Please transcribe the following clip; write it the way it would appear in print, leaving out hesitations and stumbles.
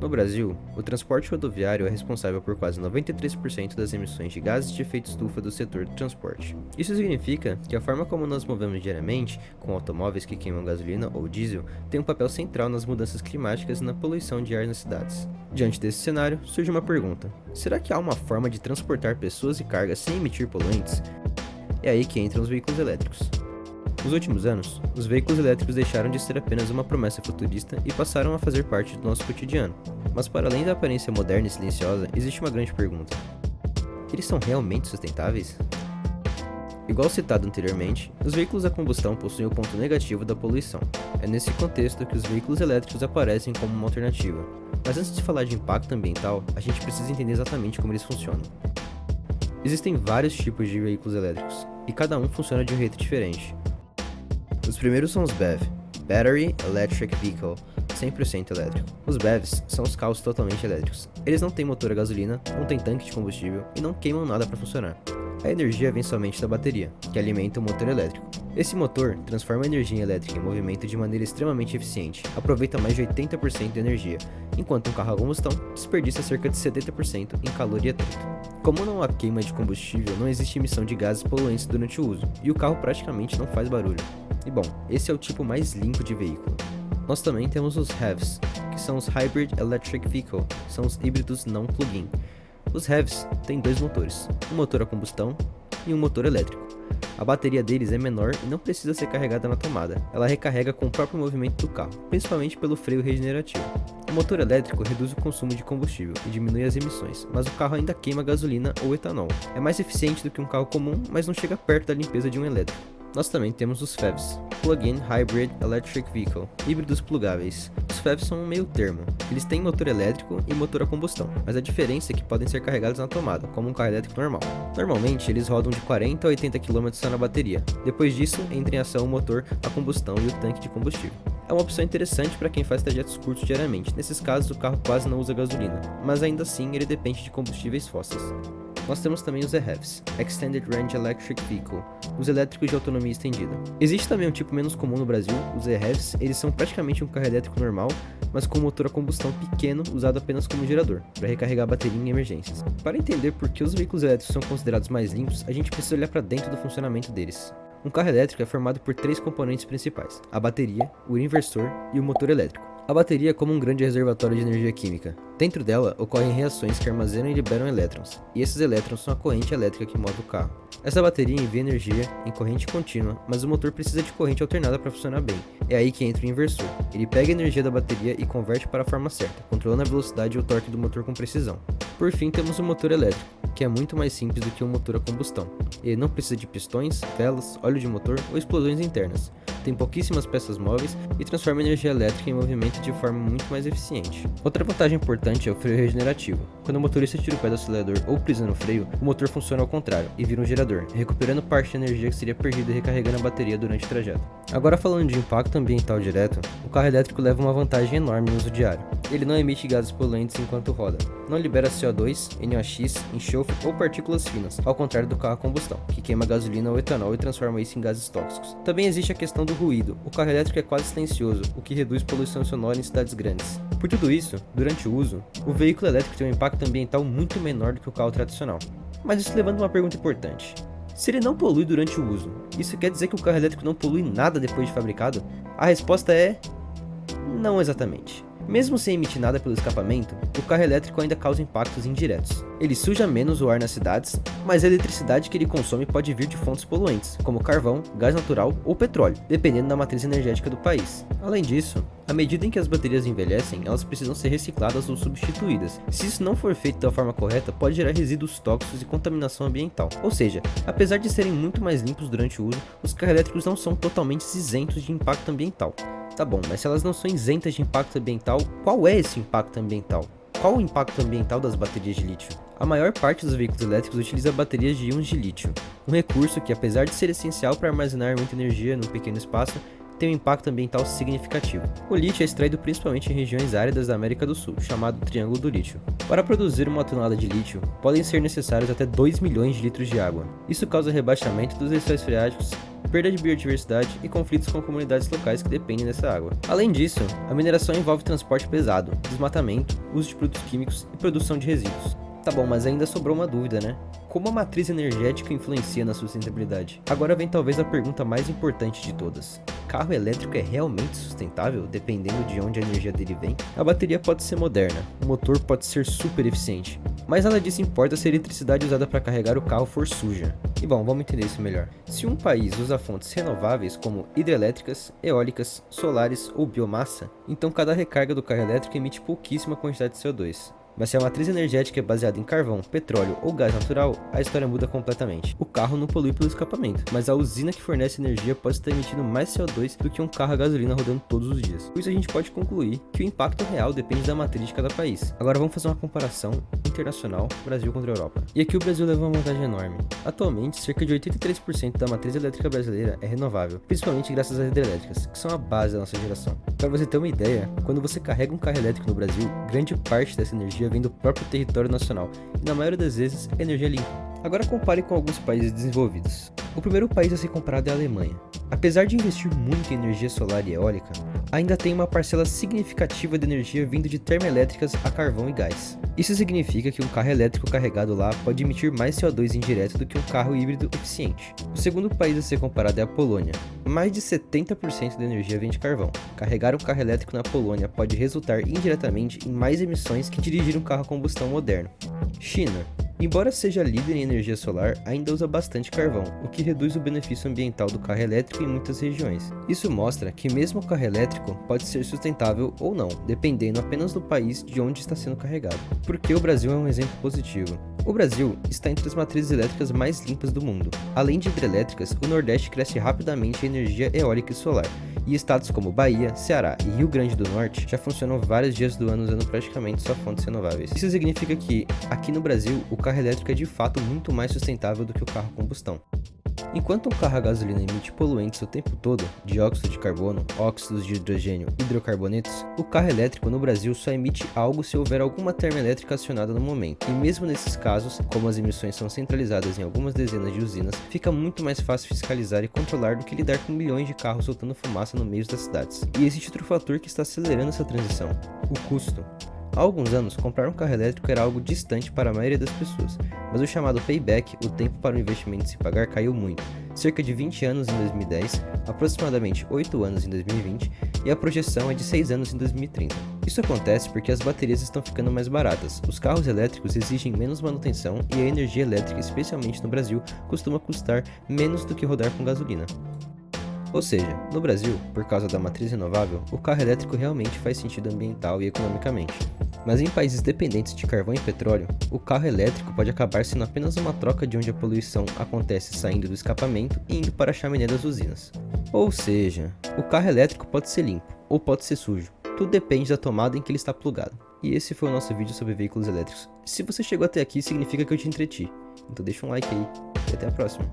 No Brasil, o transporte rodoviário é responsável por quase 93% das emissões de gases de efeito estufa do setor do transporte. Isso significa que a forma como nós movemos diariamente, com automóveis que queimam gasolina ou diesel, tem um papel central nas mudanças climáticas e na poluição de ar nas cidades. Diante desse cenário, surge uma pergunta: será que há uma forma de transportar pessoas e cargas sem emitir poluentes? É aí que entram os veículos elétricos. Nos últimos anos, os veículos elétricos deixaram de ser apenas uma promessa futurista e passaram a fazer parte do nosso cotidiano. Mas para além da aparência moderna e silenciosa, existe uma grande pergunta: eles são realmente sustentáveis? Igual citado anteriormente, os veículos a combustão possuem o ponto negativo da poluição. É nesse contexto que os veículos elétricos aparecem como uma alternativa. Mas antes de falar de impacto ambiental, a gente precisa entender exatamente como eles funcionam. Existem vários tipos de veículos elétricos, e cada um funciona de um jeito diferente. Os primeiros são os BEV, Battery Electric Vehicle, 100% elétrico. Os BEVs são os carros totalmente elétricos. Eles não têm motor a gasolina, não têm tanque de combustível e não queimam nada para funcionar. A energia vem somente da bateria, que alimenta o motor elétrico. Esse motor transforma a energia elétrica em movimento de maneira extremamente eficiente, aproveita mais de 80% de energia, enquanto um carro a combustão desperdiça cerca de 70% em calor e atrito. Como não há queima de combustível, não existe emissão de gases poluentes durante o uso, e o carro praticamente não faz barulho. E bom, esse é o tipo mais limpo de veículo. Nós também temos os HEVs, que são os Hybrid Electric Vehicle, são os híbridos não plug-in. Os HEVs têm dois motores, um motor a combustão e um motor elétrico. A bateria deles é menor e não precisa ser carregada na tomada, ela recarrega com o próprio movimento do carro, principalmente pelo freio regenerativo. O motor elétrico reduz o consumo de combustível e diminui as emissões, mas o carro ainda queima gasolina ou etanol. É mais eficiente do que um carro comum, mas não chega perto da limpeza de um elétrico. Nós também temos os PHEVs, Plug-in Hybrid Electric Vehicle, híbridos plugáveis. Os PHEVs são um meio termo. Eles têm motor elétrico e motor a combustão, mas a diferença é que podem ser carregados na tomada, como um carro elétrico normal. Normalmente, eles rodam de 40 a 80 km só na bateria. Depois disso, entra em ação o motor a combustão e o tanque de combustível. É uma opção interessante para quem faz trajetos curtos diariamente. Nesses casos, o carro quase não usa gasolina, mas ainda assim ele depende de combustíveis fósseis. Nós temos também os EHEVs, Extended Range Electric Vehicle, os elétricos de autonomia estendida. Existe também um tipo menos comum no Brasil, os EHEVs, eles são praticamente um carro elétrico normal, mas com um motor a combustão pequeno usado apenas como gerador, para recarregar a bateria em emergências. Para entender por que os veículos elétricos são considerados mais limpos, a gente precisa olhar para dentro do funcionamento deles. Um carro elétrico é formado por três componentes principais: a bateria, o inversor e o motor elétrico. A bateria é como um grande reservatório de energia química. Dentro dela ocorrem reações que armazenam e liberam elétrons, e esses elétrons são a corrente elétrica que move o carro. Essa bateria envia energia em corrente contínua, mas o motor precisa de corrente alternada para funcionar bem. É aí que entra o inversor. Ele pega a energia da bateria e converte para a forma certa, controlando a velocidade e o torque do motor com precisão. Por fim, temos o motor elétrico, que é muito mais simples do que um motor a combustão. Ele não precisa de pistões, velas, óleo de motor ou explosões internas. Tem pouquíssimas peças móveis e transforma a energia elétrica em movimento de forma muito mais eficiente. Outra vantagem importante é o freio regenerativo. Quando o motorista tira o pé do acelerador ou pisa no freio, o motor funciona ao contrário e vira um gerador, recuperando parte da energia que seria perdida e recarregando a bateria durante o trajeto. Agora, falando de impacto ambiental direto, o carro elétrico leva uma vantagem enorme no uso diário. Ele não emite gases poluentes enquanto roda, não libera CO2, NOx, enxofre ou partículas finas, ao contrário do carro a combustão, que queima gasolina ou etanol e transforma isso em gases tóxicos. Também existe a questão do ruído. O carro elétrico é quase silencioso, o que reduz poluição sonora em cidades grandes. Por tudo isso, durante o uso, o veículo elétrico tem um impacto ambiental muito menor do que o carro tradicional. Mas isso levanta uma pergunta importante: se ele não polui durante o uso, isso quer dizer que o carro elétrico não polui nada depois de fabricado? A resposta é: não exatamente. Mesmo sem emitir nada pelo escapamento, o carro elétrico ainda causa impactos indiretos. Ele suja menos o ar nas cidades, mas a eletricidade que ele consome pode vir de fontes poluentes, como carvão, gás natural ou petróleo, dependendo da matriz energética do país. Além disso, à medida em que as baterias envelhecem, elas precisam ser recicladas ou substituídas. Se isso não for feito da forma correta, pode gerar resíduos tóxicos e contaminação ambiental. Ou seja, apesar de serem muito mais limpos durante o uso, os carros elétricos não são totalmente isentos de impacto ambiental. Tá bom, mas se elas não são isentas de impacto ambiental, qual é esse impacto ambiental? Qual o impacto ambiental das baterias de lítio? A maior parte dos veículos elétricos utiliza baterias de íons de lítio, um recurso que, apesar de ser essencial para armazenar muita energia num pequeno espaço, tem um impacto ambiental significativo. O lítio é extraído principalmente em regiões áridas da América do Sul, chamado Triângulo do Lítio. Para produzir uma tonelada de lítio, podem ser necessários até 2 milhões de litros de água. Isso causa rebaixamento dos lençóis freáticos perda de biodiversidade e conflitos com comunidades locais que dependem dessa água. Além disso, a mineração envolve transporte pesado, desmatamento, uso de produtos químicos e produção de resíduos. Tá bom, mas ainda sobrou uma dúvida, né? Como a matriz energética influencia na sustentabilidade? Agora vem talvez a pergunta mais importante de todas. Carro elétrico é realmente sustentável, dependendo de onde a energia dele vem? A bateria pode ser moderna, o motor pode ser super eficiente, mas nada disso importa se a eletricidade usada para carregar o carro for suja. E bom, vamos entender isso melhor. Se um país usa fontes renováveis como hidrelétricas, eólicas, solares ou biomassa, então cada recarga do carro elétrico emite pouquíssima quantidade de CO2. Mas se a matriz energética é baseada em carvão, petróleo ou gás natural, a história muda completamente. O carro não polui pelo escapamento, mas a usina que fornece energia pode estar emitindo mais CO2 do que um carro a gasolina rodando todos os dias. Por isso a gente pode concluir que o impacto real depende da matriz de cada país. Agora vamos fazer uma comparação internacional, Brasil contra a Europa. E aqui o Brasil leva uma vantagem enorme. Atualmente, cerca de 83% da matriz elétrica brasileira é renovável, principalmente graças às hidrelétricas, que são a base da nossa geração. Para você ter uma ideia, quando você carrega um carro elétrico no Brasil, grande parte dessa energia vem do próprio território nacional, e na maioria das vezes é energia limpa. Agora compare com alguns países desenvolvidos. O primeiro país a ser comparado é a Alemanha. Apesar de investir muito em energia solar e eólica, ainda tem uma parcela significativa de energia vindo de termoelétricas a carvão e gás. Isso significa que um carro elétrico carregado lá pode emitir mais CO2 indireto do que um carro híbrido eficiente. O segundo país a ser comparado é a Polônia. Mais de 70% da energia vem de carvão. Carregar um carro elétrico na Polônia pode resultar indiretamente em mais emissões que dirigir um carro a combustão moderno. China. Embora seja líder em energia solar, ainda usa bastante carvão, o que reduz o benefício ambiental do carro elétrico em muitas regiões. Isso mostra que mesmo o carro elétrico pode ser sustentável ou não, dependendo apenas do país de onde está sendo carregado. Porque o Brasil é um exemplo positivo. O Brasil está entre as matrizes elétricas mais limpas do mundo. Além de hidrelétricas, o Nordeste cresce rapidamente a energia eólica e solar, e estados como Bahia, Ceará e Rio Grande do Norte já funcionam vários dias do ano usando praticamente só fontes renováveis. Isso significa que, aqui no Brasil, o carro elétrico é de fato muito mais sustentável do que o carro a combustão. Enquanto um carro a gasolina emite poluentes o tempo todo, dióxido de carbono, óxidos de hidrogênio e hidrocarbonetos, o carro elétrico no Brasil só emite algo se houver alguma termoelétrica acionada no momento. E mesmo nesses casos, como as emissões são centralizadas em algumas dezenas de usinas, fica muito mais fácil fiscalizar e controlar do que lidar com milhões de carros soltando fumaça no meio das cidades. E existe outro fator que está acelerando essa transição: o custo. Há alguns anos, comprar um carro elétrico era algo distante para a maioria das pessoas, mas o chamado payback, o tempo para o investimento se pagar, caiu muito. Cerca de 20 anos em 2010, aproximadamente 8 anos em 2020 e a projeção é de 6 anos em 2030. Isso acontece porque as baterias estão ficando mais baratas, os carros elétricos exigem menos manutenção e a energia elétrica, especialmente no Brasil, costuma custar menos do que rodar com gasolina. Ou seja, no Brasil, por causa da matriz renovável, o carro elétrico realmente faz sentido ambiental e economicamente. Mas em países dependentes de carvão e petróleo, o carro elétrico pode acabar sendo apenas uma troca de onde a poluição acontece saindo do escapamento e indo para a chaminé das usinas. Ou seja, o carro elétrico pode ser limpo ou pode ser sujo, tudo depende da tomada em que ele está plugado. E esse foi o nosso vídeo sobre veículos elétricos. Se você chegou até aqui, significa que eu te entreti. Então deixa um like aí e até a próxima.